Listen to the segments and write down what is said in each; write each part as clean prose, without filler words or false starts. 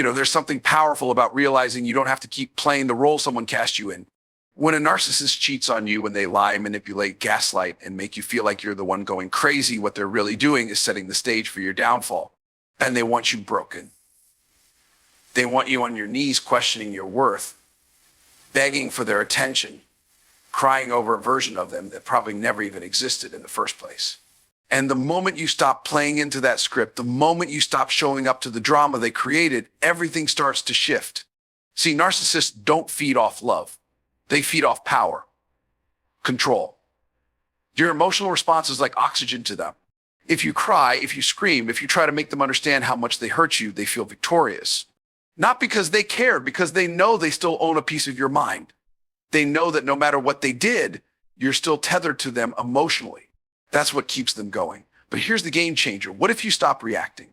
There's something powerful about realizing you don't have to keep playing the role someone cast you in. When a narcissist cheats on you, when they lie, manipulate, gaslight, and make you feel like you're the one going crazy, what they're really doing is setting the stage for your downfall. And they want you broken. They want you on your knees questioning your worth, begging for their attention, crying over a version of them that probably never even existed in the first place. And the moment you stop playing into that script, the moment you stop showing up to the drama they created, everything starts to shift. See, narcissists don't feed off love. They feed off power, control. Your emotional response is like oxygen to them. If you cry, if you scream, if you try to make them understand how much they hurt you, they feel victorious. Not because they care, because they know they still own a piece of your mind. They know that no matter what they did, you're still tethered to them emotionally. That's what keeps them going. But here's the game changer. What if you stop reacting?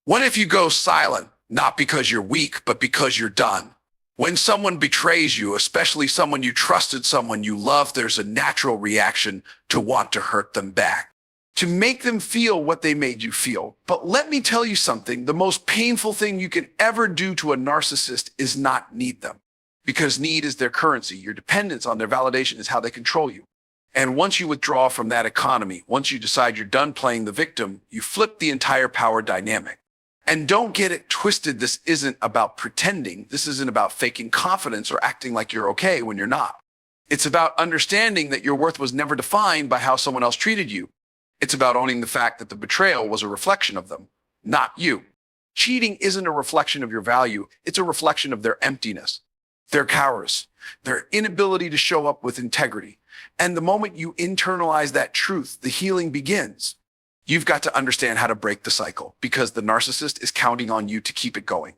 What if you go silent, not because you're weak, but because you're done? When someone betrays you, especially someone you trusted, someone you love, there's a natural reaction to want to hurt them back, to make them feel what they made you feel. But let me tell you something, the most painful thing you can ever do to a narcissist is not need them, because need is their currency. Your dependence on their validation is how they control you. And once you withdraw from that economy, once you decide you're done playing the victim, you flip the entire power dynamic. And don't get it twisted. This isn't about pretending. This isn't about faking confidence or acting like you're okay when you're not. It's about understanding that your worth was never defined by how someone else treated you. It's about owning the fact that the betrayal was a reflection of them, not you. Cheating isn't a reflection of your value. It's a reflection of their emptiness, their cowardice, their inability to show up with integrity. And the moment you internalize that truth, the healing begins. You've got to understand how to break the cycle, because the narcissist is counting on you to keep it going.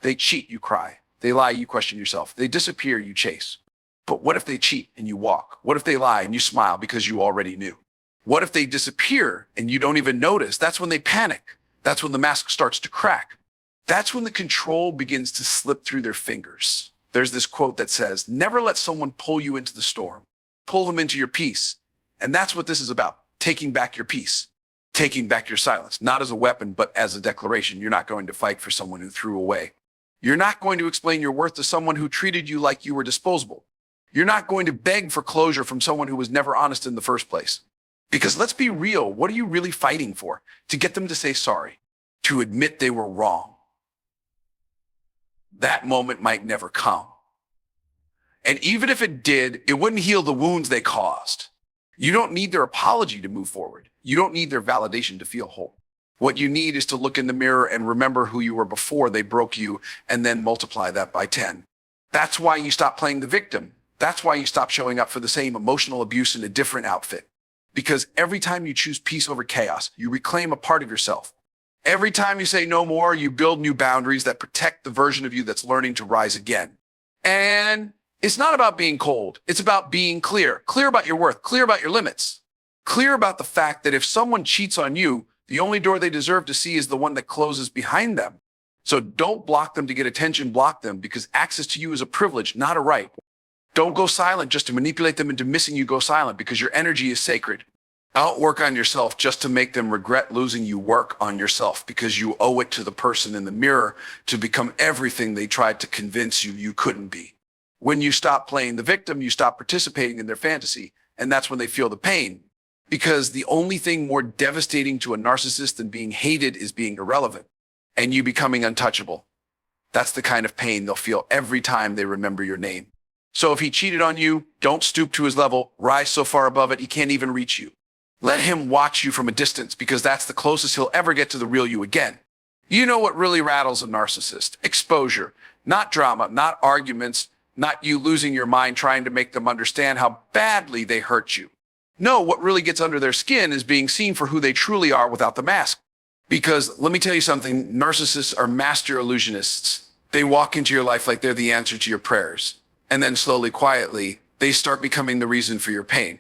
They cheat, you cry. They lie, you question yourself. They disappear, you chase. But what if they cheat and you walk? What if they lie and you smile because you already knew? What if they disappear and you don't even notice? That's when they panic. That's when the mask starts to crack. That's when the control begins to slip through their fingers. There's this quote that says, never let someone pull you into the storm. Pull them into your peace. And that's what this is about, taking back your peace. Taking back your silence, not as a weapon, but as a declaration. You're not going to fight for someone who threw away. You're not going to explain your worth to someone who treated you like you were disposable. You're not going to beg for closure from someone who was never honest in the first place. Because let's be real, what are you really fighting for? To get them to say sorry, to admit they were wrong. That moment might never come. And even if it did, it wouldn't heal the wounds they caused. You don't need their apology to move forward. You don't need their validation to feel whole. What you need is to look in the mirror and remember who you were before they broke you, and then multiply that by 10. That's why you stop playing the victim. That's why you stop showing up for the same emotional abuse in a different outfit. Because every time you choose peace over chaos, you reclaim a part of yourself. Every time you say no more, you build new boundaries that protect the version of you that's learning to rise again. And it's not about being cold. It's about being clear. Clear about your worth. Clear about your limits. Clear about the fact that if someone cheats on you, the only door they deserve to see is the one that closes behind them. So don't block them to get attention. Block them because access to you is a privilege, not a right. Don't go silent just to manipulate them into missing you. Go silent because your energy is sacred. Outwork on yourself just to make them regret losing you. Work on yourself because you owe it to the person in the mirror to become everything they tried to convince you you couldn't be. When you stop playing the victim, you stop participating in their fantasy. And that's when they feel the pain. Because the only thing more devastating to a narcissist than being hated is being irrelevant and you becoming untouchable. That's the kind of pain they'll feel every time they remember your name. So if he cheated on you, don't stoop to his level. Rise so far above it, he can't even reach you. Let him watch you from a distance because that's the closest he'll ever get to the real you again. You know what really rattles a narcissist? Exposure, not drama, not arguments, not you losing your mind trying to make them understand how badly they hurt you. No, what really gets under their skin is being seen for who they truly are without the mask. Because let me tell you something, narcissists are master illusionists. They walk into your life like they're the answer to your prayers. And then slowly, quietly, they start becoming the reason for your pain.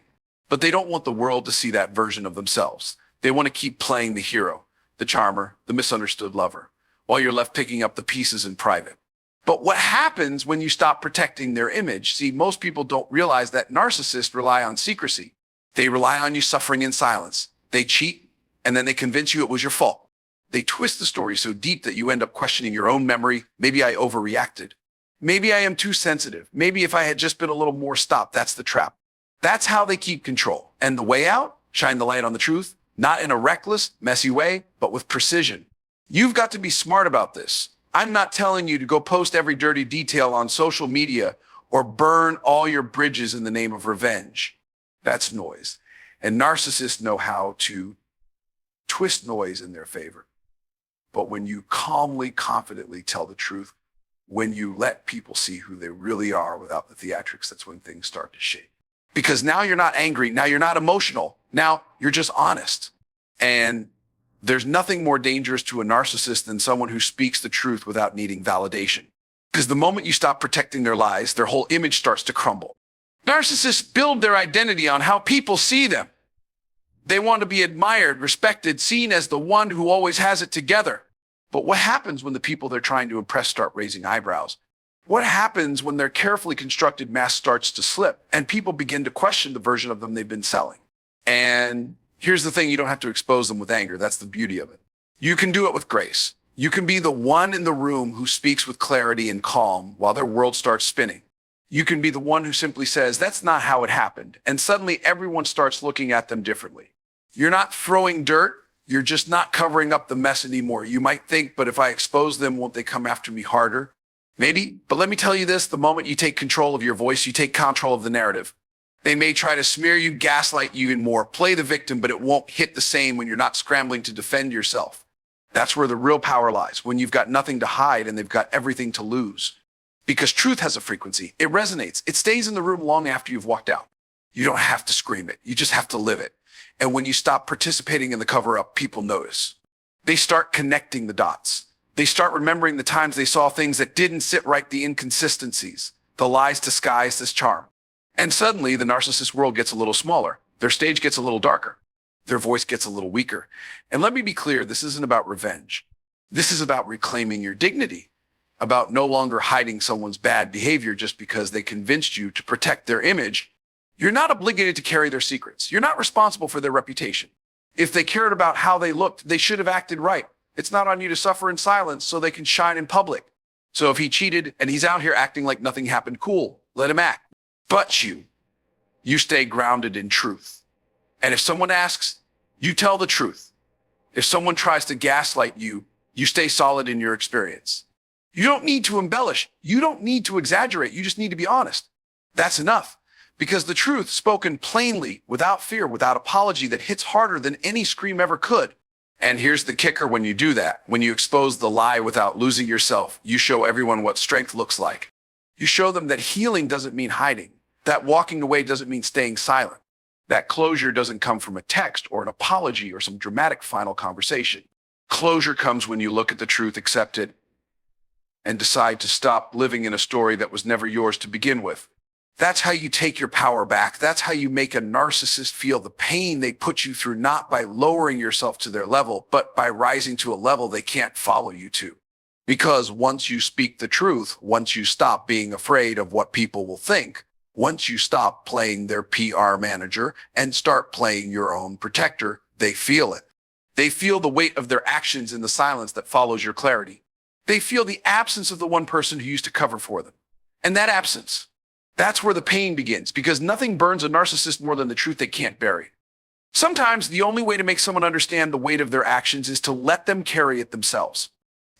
But they don't want the world to see that version of themselves. They want to keep playing the hero, the charmer, the misunderstood lover, while you're left picking up the pieces in private. But what happens when you stop protecting their image? See, most people don't realize that narcissists rely on secrecy. They rely on you suffering in silence. They cheat, and then they convince you it was your fault. They twist the story so deep that you end up questioning your own memory. Maybe I overreacted. Maybe I am too sensitive. Maybe if I had just been a little more stopped, that's the trap. That's how they keep control. And the way out? Shine the light on the truth, not in a reckless, messy way, but with precision. You've got to be smart about this. I'm not telling you to go post every dirty detail on social media or burn all your bridges in the name of revenge. That's noise. And narcissists know how to twist noise in their favor. But when you calmly, confidently tell the truth, when you let people see who they really are without the theatrics, that's when things start to shake. Because now you're not angry. Now you're not emotional. Now you're just honest. And there's nothing more dangerous to a narcissist than someone who speaks the truth without needing validation. Because the moment you stop protecting their lies, their whole image starts to crumble. Narcissists build their identity on how people see them. They want to be admired, respected, seen as the one who always has it together. But what happens when the people they're trying to impress start raising eyebrows? What happens when their carefully constructed mask starts to slip and people begin to question the version of them they've been selling? And here's the thing, you don't have to expose them with anger. That's the beauty of it. You can do it with grace. You can be the one in the room who speaks with clarity and calm while their world starts spinning. You can be the one who simply says, that's not how it happened. And suddenly everyone starts looking at them differently. You're not throwing dirt. You're just not covering up the mess anymore. You might think, but if I expose them, won't they come after me harder? Maybe. But let me tell you this, the moment you take control of your voice, you take control of the narrative. They may try to smear you, gaslight you, and more, play the victim, but it won't hit the same when you're not scrambling to defend yourself. That's where the real power lies, when you've got nothing to hide and they've got everything to lose. Because truth has a frequency. It resonates. It stays in the room long after you've walked out. You don't have to scream it. You just have to live it. And when you stop participating in the cover-up, people notice. They start connecting the dots. They start remembering the times they saw things that didn't sit right, the inconsistencies, the lies disguised as charm. And suddenly, the narcissist world gets a little smaller. Their stage gets a little darker. Their voice gets a little weaker. And let me be clear, this isn't about revenge. This is about reclaiming your dignity, about no longer hiding someone's bad behavior just because they convinced you to protect their image. You're not obligated to carry their secrets. You're not responsible for their reputation. If they cared about how they looked, they should have acted right. It's not on you to suffer in silence so they can shine in public. So if he cheated and he's out here acting like nothing happened, cool, let him act. But you stay grounded in truth. And if someone asks, you tell the truth. If someone tries to gaslight you, you stay solid in your experience. You don't need to embellish. You don't need to exaggerate. You just need to be honest. That's enough. Because the truth spoken plainly, without fear, without apology, that hits harder than any scream ever could. And here's the kicker when you do that. When you expose the lie without losing yourself, you show everyone what strength looks like. You show them that healing doesn't mean hiding. That walking away doesn't mean staying silent. That closure doesn't come from a text or an apology or some dramatic final conversation. Closure comes when you look at the truth, accept it, and decide to stop living in a story that was never yours to begin with. That's how you take your power back. That's how you make a narcissist feel the pain they put you through, not by lowering yourself to their level, but by rising to a level they can't follow you to. Because once you speak the truth, once you stop being afraid of what people will think, once you stop playing their PR manager and start playing your own protector, they feel it. They feel the weight of their actions in the silence that follows your clarity. They feel the absence of the one person who used to cover for them. And that absence, that's where the pain begins, because nothing burns a narcissist more than the truth they can't bury. Sometimes the only way to make someone understand the weight of their actions is to let them carry it themselves.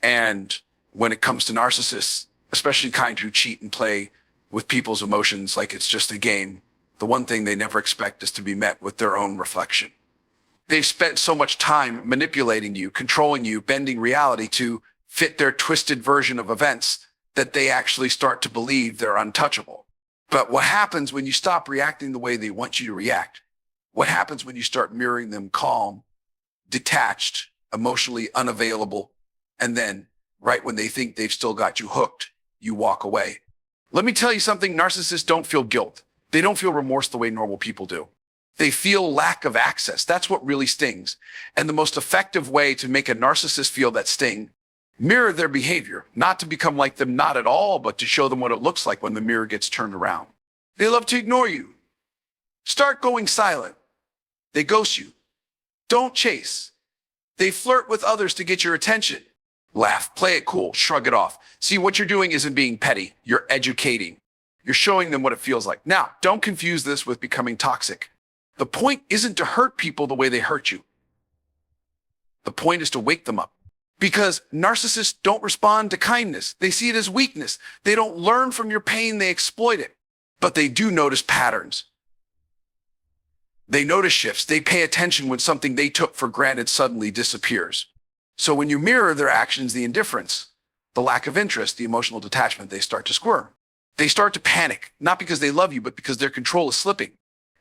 And when it comes to narcissists, especially kind who cheat and play with people's emotions like it's just a game, the one thing they never expect is to be met with their own reflection. They've spent so much time manipulating you, controlling you, bending reality to fit their twisted version of events that they actually start to believe they're untouchable. But what happens when you stop reacting the way they want you to react? What happens when you start mirroring them calm, detached, emotionally unavailable, and then right when they think they've still got you hooked, you walk away? Let me tell you something, narcissists don't feel guilt. They don't feel remorse the way normal people do. They feel lack of access. That's what really stings. And the most effective way to make a narcissist feel that sting, mirror their behavior, not to become like them, not at all, but to show them what it looks like when the mirror gets turned around. They love to ignore you. Start going silent. They ghost you. Don't chase. They flirt with others to get your attention. Laugh, play it cool, shrug it off. See, what you're doing isn't being petty. You're educating. You're showing them what it feels like. Now, don't confuse this with becoming toxic. The point isn't to hurt people the way they hurt you. The point is to wake them up. Because narcissists don't respond to kindness. They see it as weakness. They don't learn from your pain, they exploit it. But they do notice patterns. They notice shifts. They pay attention when something they took for granted suddenly disappears. So when you mirror their actions, the indifference, the lack of interest, the emotional detachment, they start to squirm. They start to panic, not because they love you, but because their control is slipping.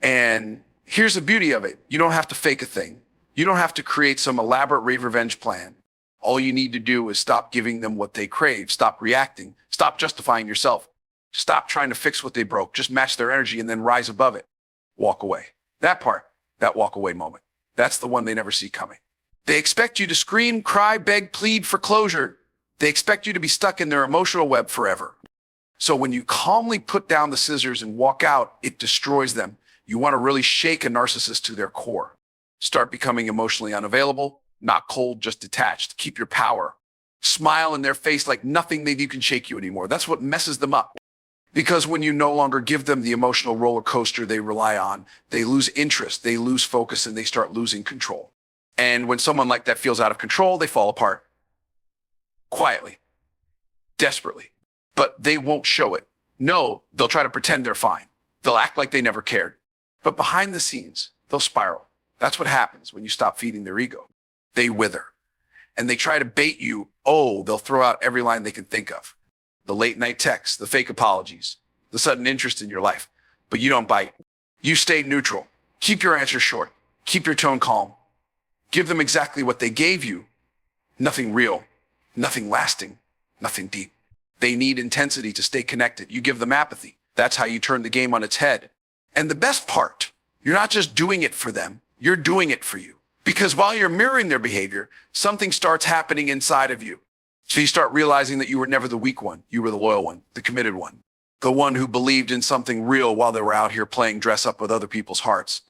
And here's the beauty of it. You don't have to fake a thing. You don't have to create some elaborate revenge plan. All you need to do is stop giving them what they crave. Stop reacting. Stop justifying yourself. Stop trying to fix what they broke. Just match their energy and then rise above it. Walk away. That part, that walk away moment, that's the one they never see coming. They expect you to scream, cry, beg, plead for closure. They expect you to be stuck in their emotional web forever. So when you calmly put down the scissors and walk out, it destroys them. You want to really shake a narcissist to their core. Start becoming emotionally unavailable, not cold, just detached. Keep your power. Smile in their face like nothing they do can shake you anymore. That's what messes them up. Because when you no longer give them the emotional roller coaster they rely on, they lose interest, they lose focus, and they start losing control. And when someone like that feels out of control, they fall apart. Quietly. Desperately. But they won't show it. No, they'll try to pretend they're fine. They'll act like they never cared. But behind the scenes, they'll spiral. That's what happens when you stop feeding their ego. They wither. And they try to bait you. Oh, they'll throw out every line they can think of. The late night texts, the fake apologies, the sudden interest in your life. But you don't bite. You stay neutral. Keep your answers short. Keep your tone calm. Give them exactly what they gave you. Nothing real, nothing lasting, nothing deep. They need intensity to stay connected. You give them apathy. That's how you turn the game on its head. And the best part, you're not just doing it for them, you're doing it for you. Because while you're mirroring their behavior, something starts happening inside of you. So you start realizing that you were never the weak one. You were the loyal one, the committed one, the one who believed in something real while they were out here playing dress up with other people's hearts.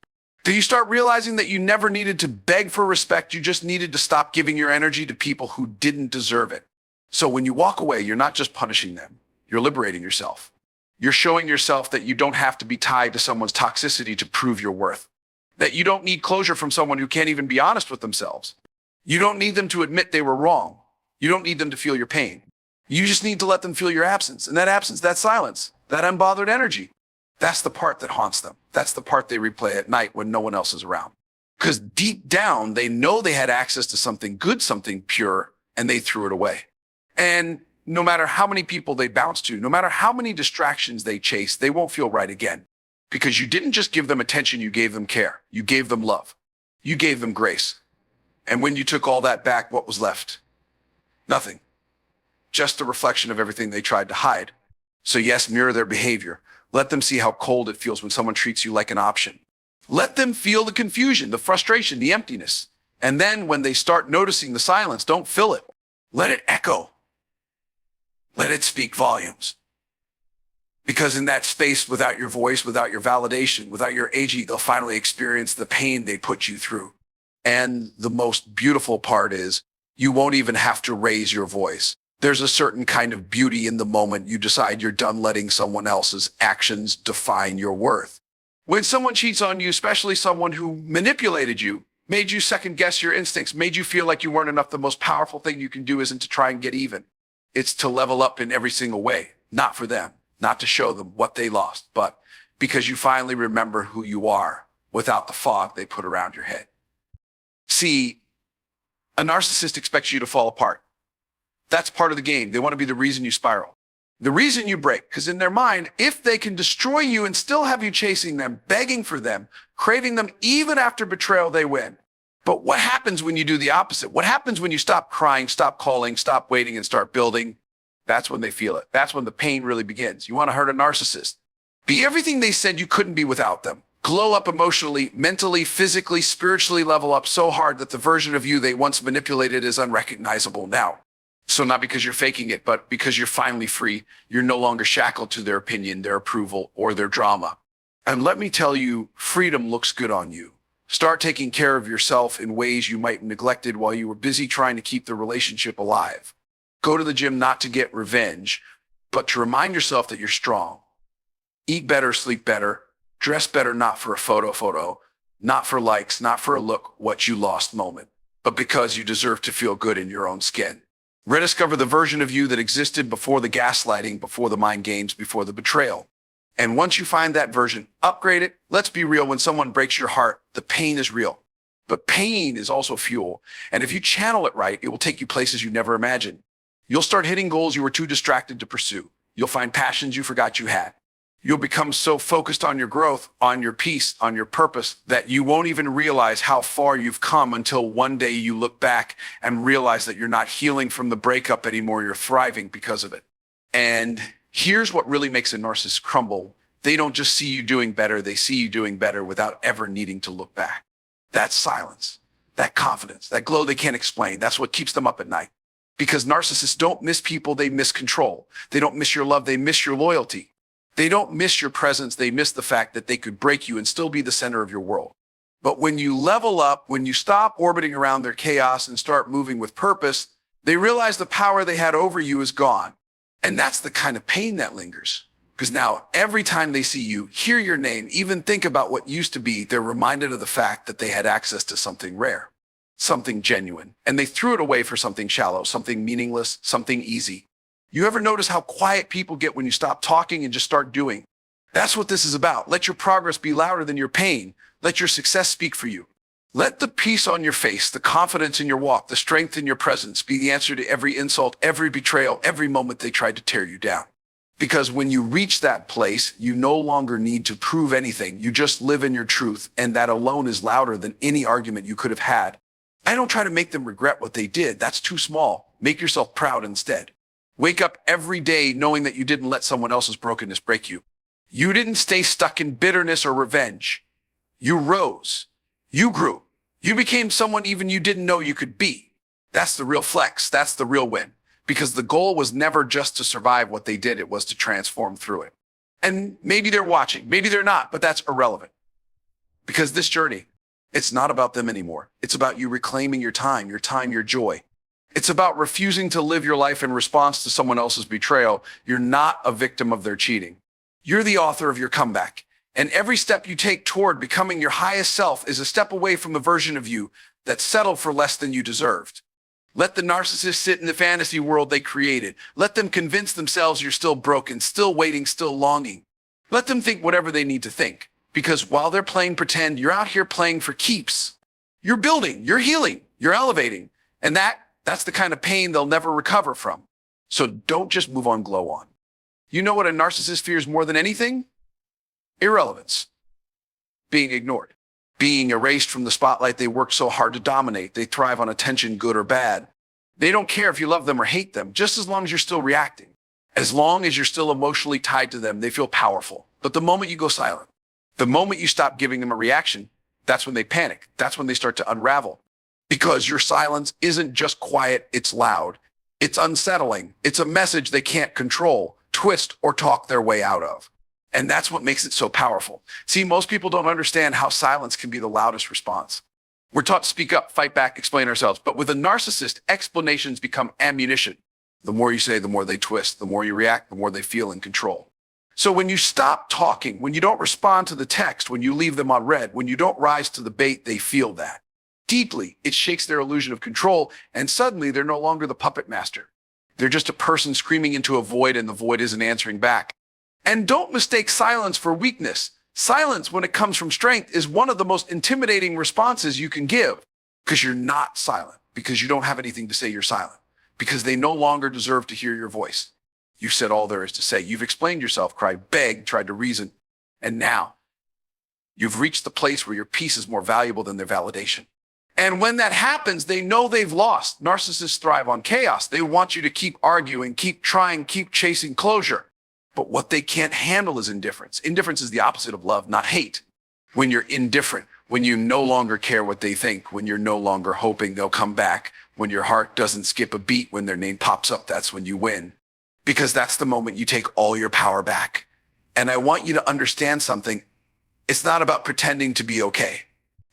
Do you start realizing that you never needed to beg for respect? You just needed to stop giving your energy to people who didn't deserve it. So when you walk away, you're not just punishing them. You're liberating yourself. You're showing yourself that you don't have to be tied to someone's toxicity to prove your worth. That you don't need closure from someone who can't even be honest with themselves. You don't need them to admit they were wrong. You don't need them to feel your pain. You just need to let them feel your absence. And that absence, that silence, that unbothered energy, that's the part that haunts them. That's the part they replay at night when no one else is around. Because deep down, they know they had access to something good, something pure, and they threw it away. And no matter how many people they bounce to, no matter how many distractions they chase, they won't feel right again. Because you didn't just give them attention, you gave them care. You gave them love. You gave them grace. And when you took all that back, what was left? Nothing. Just a reflection of everything they tried to hide. So yes, mirror their behavior. Let them see how cold it feels when someone treats you like an option. Let them feel the confusion, the frustration, the emptiness. And then when they start noticing the silence, don't fill it. Let it echo. Let it speak volumes. Because in that space, without your voice, without your validation, without your AG, they'll finally experience the pain they put you through. And the most beautiful part is you won't even have to raise your voice. There's a certain kind of beauty in the moment you decide you're done letting someone else's actions define your worth. When someone cheats on you, especially someone who manipulated you, made you second guess your instincts, made you feel like you weren't enough, the most powerful thing you can do isn't to try and get even. It's to level up in every single way, not for them, not to show them what they lost, but because you finally remember who you are without the fog they put around your head. See, a narcissist expects you to fall apart. That's part of the game. They want to be the reason you spiral, the reason you break, because in their mind, if they can destroy you and still have you chasing them, begging for them, craving them, even after betrayal, they win. But what happens when you do the opposite? What happens when you stop crying, stop calling, stop waiting, and start building? That's when they feel it. That's when the pain really begins. You want to hurt a narcissist? Be everything they said you couldn't be without them. Glow up emotionally, mentally, physically, spiritually, level up so hard that the version of you they once manipulated is unrecognizable now. So not because you're faking it, but because you're finally free. You're no longer shackled to their opinion, their approval, or their drama. And let me tell you, freedom looks good on you. Start taking care of yourself in ways you might have neglected while you were busy trying to keep the relationship alive. Go to the gym not to get revenge, but to remind yourself that you're strong. Eat better, sleep better, dress better, not for a photo, not for likes, not for a look what you lost moment, but because you deserve to feel good in your own skin. Rediscover the version of you that existed before the gaslighting, before the mind games, before the betrayal. And once you find that version, upgrade it. Let's be real, when someone breaks your heart, the pain is real. But pain is also fuel. And if you channel it right, it will take you places you never imagined. You'll start hitting goals you were too distracted to pursue. You'll find passions you forgot you had. You'll become so focused on your growth, on your peace, on your purpose, that you won't even realize how far you've come until one day you look back and realize that you're not healing from the breakup anymore. You're thriving because of it. And here's what really makes a narcissist crumble. They don't just see you doing better. They see you doing better without ever needing to look back. That silence, that confidence, that glow they can't explain. That's what keeps them up at night. Because narcissists don't miss people, they miss control. They don't miss your love, they miss your loyalty. They don't miss your presence, they miss the fact that they could break you and still be the center of your world. But when you level up, when you stop orbiting around their chaos and start moving with purpose, they realize the power they had over you is gone. And that's the kind of pain that lingers. Because now every time they see you, hear your name, even think about what used to be, they're reminded of the fact that they had access to something rare, something genuine, and they threw it away for something shallow, something meaningless, something easy. You ever notice how quiet people get when you stop talking and just start doing? That's what this is about. Let your progress be louder than your pain. Let your success speak for you. Let the peace on your face, the confidence in your walk, the strength in your presence be the answer to every insult, every betrayal, every moment they tried to tear you down. Because when you reach that place, you no longer need to prove anything. You just live in your truth, and that alone is louder than any argument you could have had. I don't try to make them regret what they did. That's too small. Make yourself proud instead. Wake up every day knowing that you didn't let someone else's brokenness break you. You didn't stay stuck in bitterness or revenge. You rose. You grew. You became someone even you didn't know you could be. That's the real flex. That's the real win. Because the goal was never just to survive what they did. It was to transform through it. And maybe they're watching. Maybe they're not, but that's irrelevant. Because this journey, it's not about them anymore. It's about you reclaiming your time, your joy. It's about refusing to live your life in response to someone else's betrayal. You're not a victim of their cheating. You're the author of your comeback. And every step you take toward becoming your highest self is a step away from the version of you that settled for less than you deserved. Let the narcissist sit in the fantasy world they created. Let them convince themselves you're still broken, still waiting, still longing. Let them think whatever they need to think. Because while they're playing pretend, you're out here playing for keeps. You're building, you're healing, you're elevating. And that's the kind of pain they'll never recover from. So don't just move on, glow on. You know what a narcissist fears more than anything? Irrelevance. Being ignored. Being erased from the spotlight they worked so hard to dominate. They thrive on attention, good or bad. They don't care if you love them or hate them, just as long as you're still reacting. As long as you're still emotionally tied to them, they feel powerful. But the moment you go silent, the moment you stop giving them a reaction, that's when they panic. That's when they start to unravel. Because your silence isn't just quiet, it's loud. It's unsettling. It's a message they can't control, twist, or talk their way out of. And that's what makes it so powerful. See, most people don't understand how silence can be the loudest response. We're taught to speak up, fight back, explain ourselves. But with a narcissist, explanations become ammunition. The more you say, the more they twist. The more you react, the more they feel in control. So when you stop talking, when you don't respond to the text, when you leave them on red, when you don't rise to the bait, they feel that. Deeply, it shakes their illusion of control, and suddenly they're no longer the puppet master. They're just a person screaming into a void, and the void isn't answering back. And don't mistake silence for weakness. Silence, when it comes from strength, is one of the most intimidating responses you can give. Because you're not silent. Because you don't have anything to say, you're silent. Because they no longer deserve to hear your voice. You've said all there is to say. You've explained yourself, cried, begged, tried to reason. And now, you've reached the place where your peace is more valuable than their validation. And when that happens, they know they've lost. Narcissists thrive on chaos. They want you to keep arguing, keep trying, keep chasing closure. But what they can't handle is indifference. Indifference is the opposite of love, not hate. When you're indifferent, when you no longer care what they think, when you're no longer hoping they'll come back, when your heart doesn't skip a beat when their name pops up, that's when you win. Because that's the moment you take all your power back. And I want you to understand something. It's not about pretending to be okay.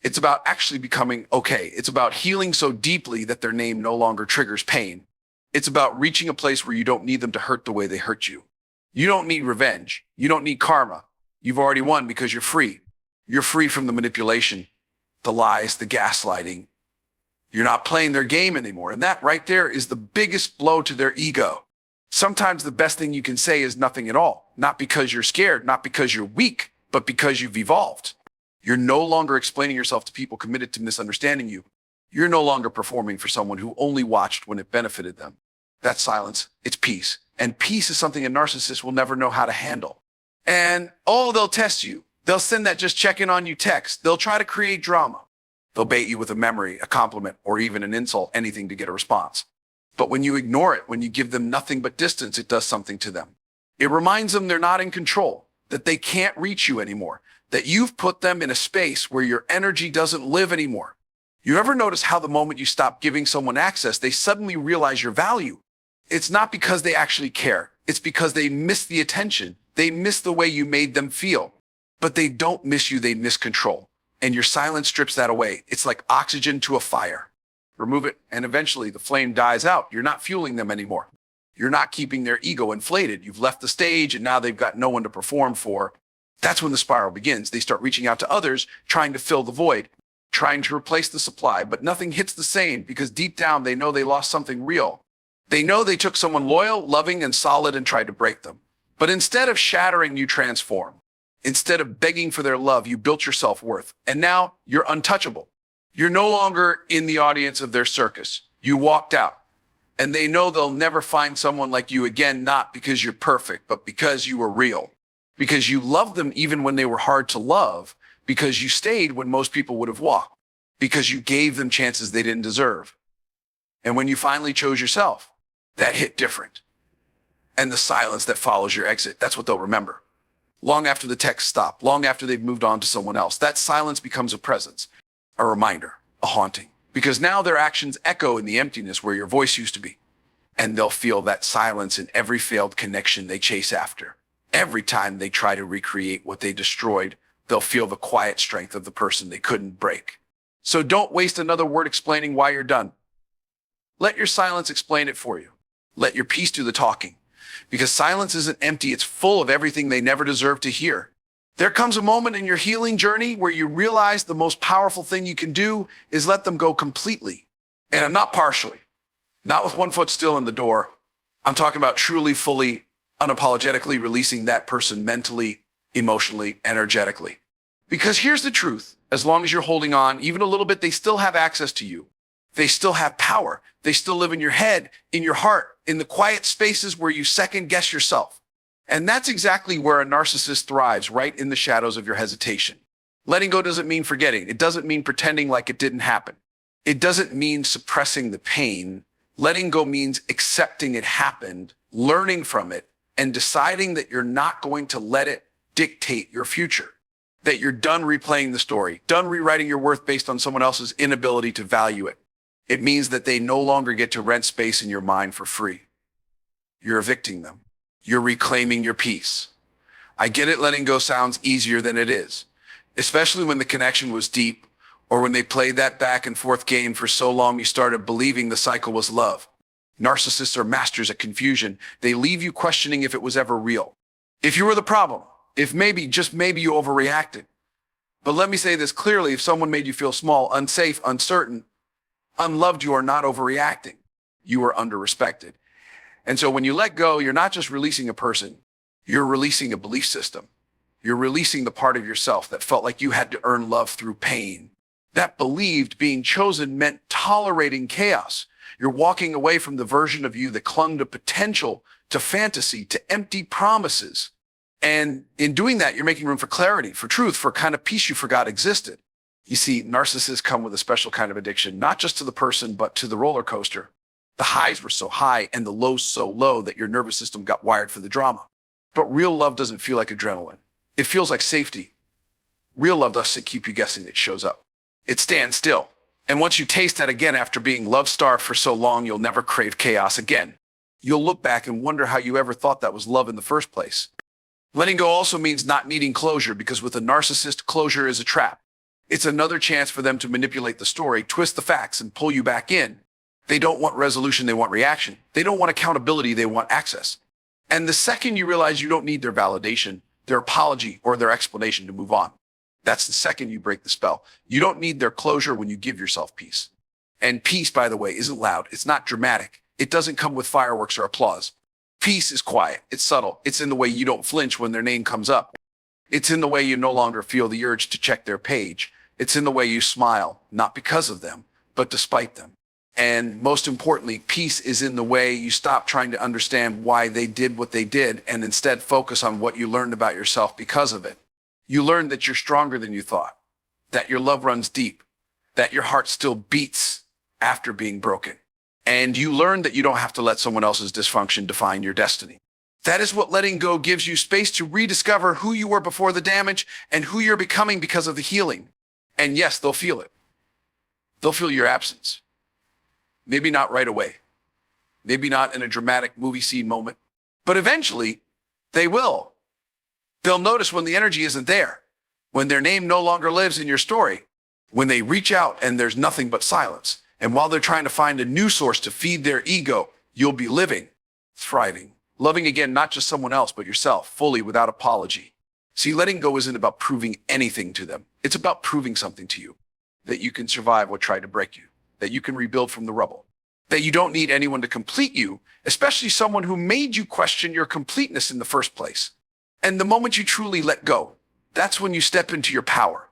It's about actually becoming okay. It's about healing so deeply that their name no longer triggers pain. It's about reaching a place where you don't need them to hurt the way they hurt you. You don't need revenge. You don't need karma. You've already won because you're free. You're free from the manipulation, the lies, the gaslighting. You're not playing their game anymore. And that right there is the biggest blow to their ego. Sometimes the best thing you can say is nothing at all. Not because you're scared, not because you're weak, but because you've evolved. You're no longer explaining yourself to people committed to misunderstanding you. You're no longer performing for someone who only watched when it benefited them. That's silence. It's peace. And peace is something a narcissist will never know how to handle. And they'll test you. They'll send that just check in on you text. They'll try to create drama. They'll bait you with a memory, a compliment, or even an insult, anything to get a response. But when you ignore it, when you give them nothing but distance, it does something to them. It reminds them they're not in control, that they can't reach you anymore, that you've put them in a space where your energy doesn't live anymore. You ever notice how the moment you stop giving someone access, they suddenly realize your value? It's not because they actually care. It's because they miss the attention. They miss the way you made them feel. But they don't miss you, they miss control. And your silence strips that away. It's like oxygen to a fire. Remove it, and eventually the flame dies out. You're not fueling them anymore. You're not keeping their ego inflated. You've left the stage, and now they've got no one to perform for. That's when the spiral begins. They start reaching out to others, trying to fill the void, trying to replace the supply, but nothing hits the same because deep down they know they lost something real. They know they took someone loyal, loving, and solid and tried to break them. But instead of shattering, you transform. Instead of begging for their love, you built your self-worth. And now you're untouchable. You're no longer in the audience of their circus. You walked out. And they know they'll never find someone like you again, not because you're perfect, but because you were real. Because you loved them even when they were hard to love. Because you stayed when most people would have walked. Because you gave them chances they didn't deserve. And when you finally chose yourself, that hit different. And the silence that follows your exit, that's what they'll remember. Long after the text stopped, long after they've moved on to someone else, that silence becomes a presence, a reminder, a haunting. Because now their actions echo in the emptiness where your voice used to be. And they'll feel that silence in every failed connection they chase after. Every time they try to recreate what they destroyed, they'll feel the quiet strength of the person they couldn't break. So don't waste another word explaining why you're done. Let your silence explain it for you. Let your peace do the talking. Because silence isn't empty, it's full of everything they never deserved to hear. There comes a moment in your healing journey where you realize the most powerful thing you can do is let them go completely. And I'm not partially, not with one foot still in the door. I'm talking about truly, fully, unapologetically releasing that person mentally, emotionally, energetically. Because here's the truth. As long as you're holding on, even a little bit, they still have access to you. They still have power. They still live in your head, in your heart, in the quiet spaces where you second guess yourself. And that's exactly where a narcissist thrives, right in the shadows of your hesitation. Letting go doesn't mean forgetting. It doesn't mean pretending like it didn't happen. It doesn't mean suppressing the pain. Letting go means accepting it happened, learning from it, and deciding that you're not going to let it dictate your future. That you're done replaying the story, done rewriting your worth based on someone else's inability to value it. It means that they no longer get to rent space in your mind for free. You're evicting them. You're reclaiming your peace. I get it, letting go sounds easier than it is, especially when the connection was deep or when they played that back and forth game for so long you started believing the cycle was love. Narcissists are masters at confusion. They leave you questioning if it was ever real. If you were the problem, if maybe, just maybe you overreacted. But let me say this clearly, if someone made you feel small, unsafe, uncertain, unloved, you are not overreacting. You are underrespected. And so when you let go, you're not just releasing a person, you're releasing a belief system. You're releasing the part of yourself that felt like you had to earn love through pain. That believed being chosen meant tolerating chaos. You're walking away from the version of you that clung to potential, to fantasy, to empty promises. And in doing that, you're making room for clarity, for truth, for a kind of peace you forgot existed. You see, narcissists come with a special kind of addiction, not just to the person, but to the roller coaster. The highs were so high and the lows so low that your nervous system got wired for the drama. But real love doesn't feel like adrenaline. It feels like safety. Real love doesn't keep you guessing. It shows up. It stands still. And once you taste that again after being love-starved for so long, you'll never crave chaos again. You'll look back and wonder how you ever thought that was love in the first place. Letting go also means not needing closure, because with a narcissist, closure is a trap. It's another chance for them to manipulate the story, twist the facts, and pull you back in. They don't want resolution, they want reaction. They don't want accountability, they want access. And the second you realize you don't need their validation, their apology, or their explanation to move on, that's the second you break the spell. You don't need their closure when you give yourself peace. And peace, by the way, isn't loud. It's not dramatic. It doesn't come with fireworks or applause. Peace is quiet. It's subtle. It's in the way you don't flinch when their name comes up. It's in the way you no longer feel the urge to check their page. It's in the way you smile, not because of them, but despite them. And most importantly, peace is in the way you stop trying to understand why they did what they did and instead focus on what you learned about yourself because of it. You learned that you're stronger than you thought, that your love runs deep, that your heart still beats after being broken. And you learned that you don't have to let someone else's dysfunction define your destiny. That is what letting go gives you, space to rediscover who you were before the damage and who you're becoming because of the healing. And yes, they'll feel it. They'll feel your absence. Maybe not right away. Maybe not in a dramatic movie scene moment. But eventually, they will. They'll notice when the energy isn't there, when their name no longer lives in your story, when they reach out and there's nothing but silence. And while they're trying to find a new source to feed their ego, you'll be living, thriving, loving again, not just someone else, but yourself, fully, without apology. See, letting go isn't about proving anything to them. It's about proving something to you, that you can survive what tried to break you, that you can rebuild from the rubble, that you don't need anyone to complete you, especially someone who made you question your completeness in the first place. And the moment you truly let go, that's when you step into your power.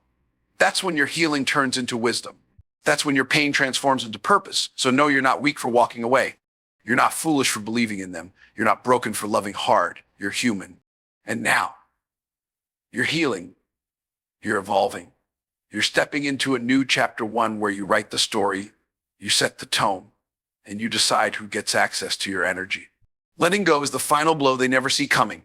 That's when your healing turns into wisdom. That's when your pain transforms into purpose. So no, you're not weak for walking away. You're not foolish for believing in them. You're not broken for loving hard. You're human. And now, you're healing. You're evolving. You're stepping into a new chapter 1 where you write the story, you set the tone, and you decide who gets access to your energy. Letting go is the final blow they never see coming.